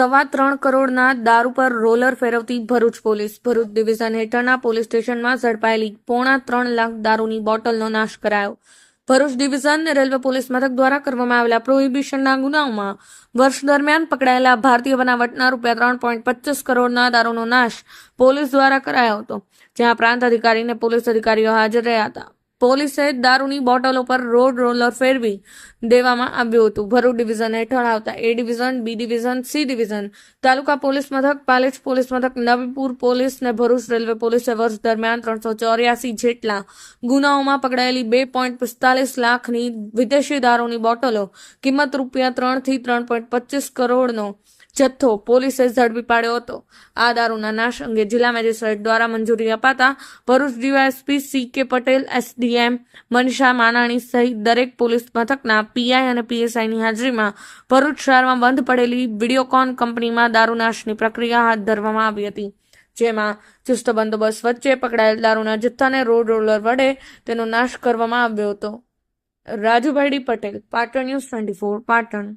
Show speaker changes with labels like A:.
A: 3.25 કરોડના દારૂ પર રોલર ફેરવતી ભરૂચ પોલીસ. ભરૂચ ડિવિઝન હેઠળના પોલીસ સ્ટેશનમાં ઝડપાયેલી 3.25 લાખ દારૂની બોટલનો નાશ કરાયો. ભરૂચ ડિવિઝન રેલવે પોલીસ મથક દ્વારા કરવામાં આવેલા પ્રોહિબિશનના ગુનાઓમાં વર્ષ દરમિયાન પકડાયેલા ભારતીય બનાવટના ₹3.25 કરોડના દારૂનો નાશ પોલીસ દ્વારા કરાયો હતો, જ્યાં પ્રાંત અધિકારી અને પોલીસ અધિકારીઓ હાજર રહ્યા હતા. પોલીસે દારૂની બોટલો પર રોડ રોલર ફેરવી દેવામાં આવ્યું હતું. ભરૂચ ડિવિઝન હેઠળ આવતા A division, B division, C division, તાલુકા પોલીસ મથક, પાલેજ પોલીસ મથક, નવીપુર પોલીસ અને ભરૂચ રેલવે પોલીસે વર્ષ દરમિયાન 384 જેટલા ગુનાઓમાં પકડાયેલી 2.45 લાખની વિદેશી દારૂની બોટલો કિંમત ₹3 થી 3.25 કરોડનો જથ્થો પોલીસે ઝડપી પાડ્યો હતો. આ દારૂના નાશ અંગે જિલ્લા મેજિસ્ટ્રેટ દ્વારા મંજૂરી અપાતા ભરૂચ ડીવાયએસપી સી.કે. પટેલ, એસડીએમ મનીષા માનાણી સહિત દરેક પોલીસ મથકના પીઆઈ અને પીએસઆઈની હાજરીમાં ભરૂચ શહેરમાં બંધ પડેલી વિડીયોકોન કંપનીમાં દારૂનાશની પ્રક્રિયા હાથ ધરવામાં આવી હતી, જેમાં ચુસ્ત બંદોબસ્ત વચ્ચે પકડાયેલ દારૂના જથ્થાને રોડ રોલર વડે તેનો નાશ કરવામાં આવ્યો હતો. રાજુભાઈ ડી. પટેલ, પાટણ ન્યૂઝ 24, પાટણ.